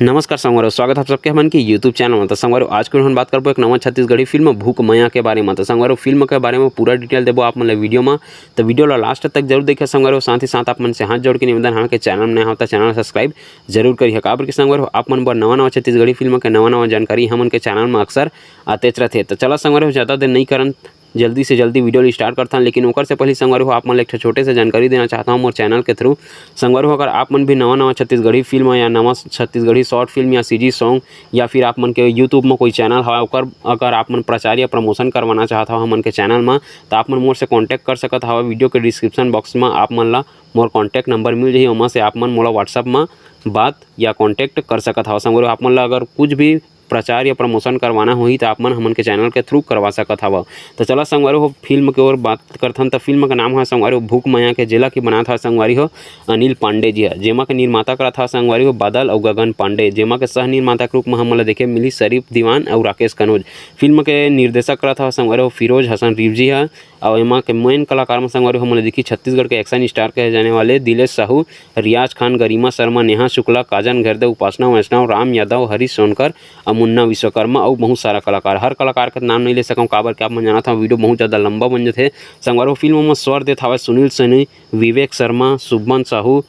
नमस्कार संगवारी, स्वागत है आप सबके हमन के यूट्यूब चैनल में। तो संगवारी आज के हम बात करबो एक नवा छत्तीसगढ़ी फिल्म भूख मैया के बारे में। तो संगवारी फिल्म के बारे में पूरा डिटेल देबो आप मन ला वीडियो में, तो वीडियो ला लास्ट तक जरूर देखिए संगवारी। साथ ही साथ आप मन से हाथ जोड़ के निवेदन है कि चैनल में नया हो तो चैनल सब्सक्राइब जरूर करिए। काबर के संगवारी आप मन बर नवा छत्तीसगढ़ी फिल्म के नवा जानकारी हमन के चैनल में अक्सर आतेच रहथे। तो चला संगवारी ज़्यादा देर नहीं करन, जल्दी से जल्दी वीडियो स्टार्ट करता हूँ। लेकिन ओकर से पहले संगवारी हो आप मन एक छोटे से जानकारी देना चाहता हूँ मोर चैनल के थ्रू। संगवारी हो अगर आप मन भी नवा छत्तीसगढ़ी फिल्म या नवा छत्तीसगढ़ी शॉर्ट फिल्म या सीजी सॉन्ग या फिर आप मन के यूट्यूब में कोई चैनल है ओकर अगर आप मन प्रचार या प्रमोशन करवाना चाहता हो हमन के चैनल में, तो आप मन मोर से कॉन्टैक्ट कर सकत हवा। वीडियो के डिस्क्रिप्शन बॉक्स में आप मन ला मोर कॉन्टैक्ट नंबर मिल जाही, ओमा से आप मन मोला व्हाट्सएप में बात या कॉन्टैक्ट कर सकत हवा। संगवारी आप मन ला अगर कुछ भी प्रचार या प्रमोशन करवाना होही तो आप मन हमन के चैनल के थ्रू करवा सकत हवा। तो चला संगवारी हो फिल्म के और बात करथन। तो फिल्म का नाम है संगवारी हो भूख मैया के, जेला की बना था संगवारी हो अनिल पांडे जी है, जेमा के निर्माता करा था संगवारी हो बादल और गगन पांडे, जेमा के सह निर्माता के रूप में हमन ला देखे मिली शरीफ दीवान और राकेश कनौज। फिल्म के निर्देशक करा था संगवारी हो फिरोज हसन रिवजी है, और एमा के मेन कलाकार में संगवारी हमन ला देखी छत्तीसगढ़ के एक्शन स्टार कहे जाने वाले दिलेश साहू, रियाज खान, गरिमा शर्मा, नेहा शुक्ला, काजन घरदे, उपासना वैष्णव, राम यादव, हरीश सोनकर और मुन्ना विश्वकर्मा और बहुत सारा कलाकार। हर कलाकार का नाम नहीं ले सकूँ काबर के आप मन जाना था वीडियो बहुत ज़्यादा लंबा बन जाते। संगवारी फिल्म में स्वर देत हवे सुनील सैनी, विवेक शर्मा, शुभमन साहू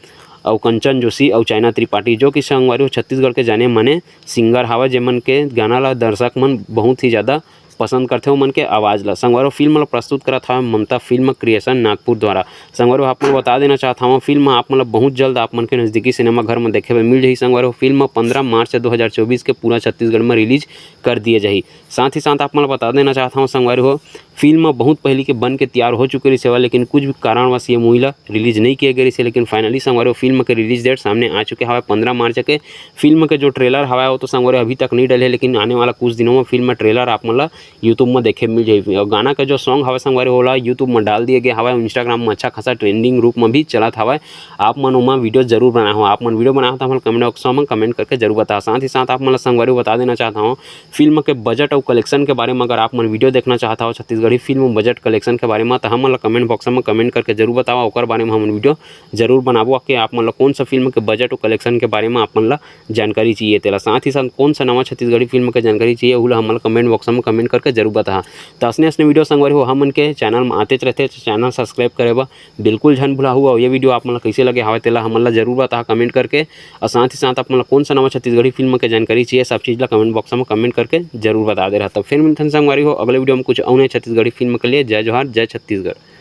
और कंचन जोशी और चाइना त्रिपाठी, जो कि संगवारी छत्तीसगढ़ के जाने माने सिंगर हवा, जेमन के गाना ला दर्शक मन बहुत ही ज़्यादा पसंद करते हो मन के आवाज़ ला। संगवारी फिल्म ला प्रस्तुत करा था ममता फिल्म क्रिएशन नागपुर द्वारा। संगवारी आप मन बता देना चाहता हूँ फिल्म आप मतलब बहुत जल्द आप मन के नज़दीकी सिनेमा घर में देखे मिल जाही। संगवारी फिल्म 15 मार्च 2024 के पूरा छत्तीसगढ़ में रिलीज कर दिए जाही। साथ ही साथ आप मन बता देना चाहता हूँ संगवारी हो फिल्म बहुत पहले के बन के तैयार हो चुके रही, लेकिन कुछ भी कारणवश ये मूवी ला रिलीज नहीं किए गए, लेकिन फाइनली संगवारी फिल्म के रिलीज डेट सामने आ चुके हवा 15 मार्च के। फिल्म के जो ट्रेलर हवा वो तो संगवारी अभी तक नहीं डले, लेकिन आने वाला कुछ दिनों में फिल्म में ट्रेलर आप मन ला यूट्यूब में देखे मिल जाए। और गाना का जो सॉन्ग हवा संगवारी होला यूट्यूब में डाल दिए गए हवा, इंस्टाग्राम में अच्छा खासा ट्रेंडिंग रूप में भी चला हवा। आप मन उमा वीडियो जरूर बनाए हो, आप मन वीडियो बनाए हो तो हम कमेंट बॉक्स में कमेंट करके जरूर बताओ। साथ ही साथ आप मन संगवारी बता देना चाहता हूँ फिल्म के बजट और कलेक्शन के बारे में। अगर आप मन वीडियो देखना चाहता हो छत्तीसगढ़ी फिल्म बजट कलेक्शन के बारे में, तो हम कमेंट बॉक्स में कमेंट करके जरूर बताओ, ओकर बारे में हम वीडियो जरूर बनाबो कि आप मन कौन सा फिल्म के बजट और कलेक्शन के बारे में आप मन जानकारी चाहिए तेला। साथ ही साथ कौन सा नवा छत्तीसगढ़ी फिल्म के जानकारी चाहिए वो हम कमेंट बॉक्स में कमेंट करके जरूर बता। तो असने वीडियो संगवारी हो हम मन के चैनल में आते रहते, चैनल सब्सक्राइब करे बा बिल्कुल झन भुला हुआ। ये वीडियो आप मन कैसे लगे हवा तेला हमन जरूर बता कमेंट करके। और साथ ही साथ आप मन कौन सा नवा छत्तीसगढ़ी फिल्म के जानकारी चाहिए सब चीज़ ला कमेंट बॉक्स में कमेंट करके जरूर बता दे रहा। तो फिर मिलते हैं संगवारी हो अगले वीडियो में कुछ और छत्तीसगढ़ी फिल्म के लिए। जय जोहार, जय छत्तीसगढ़।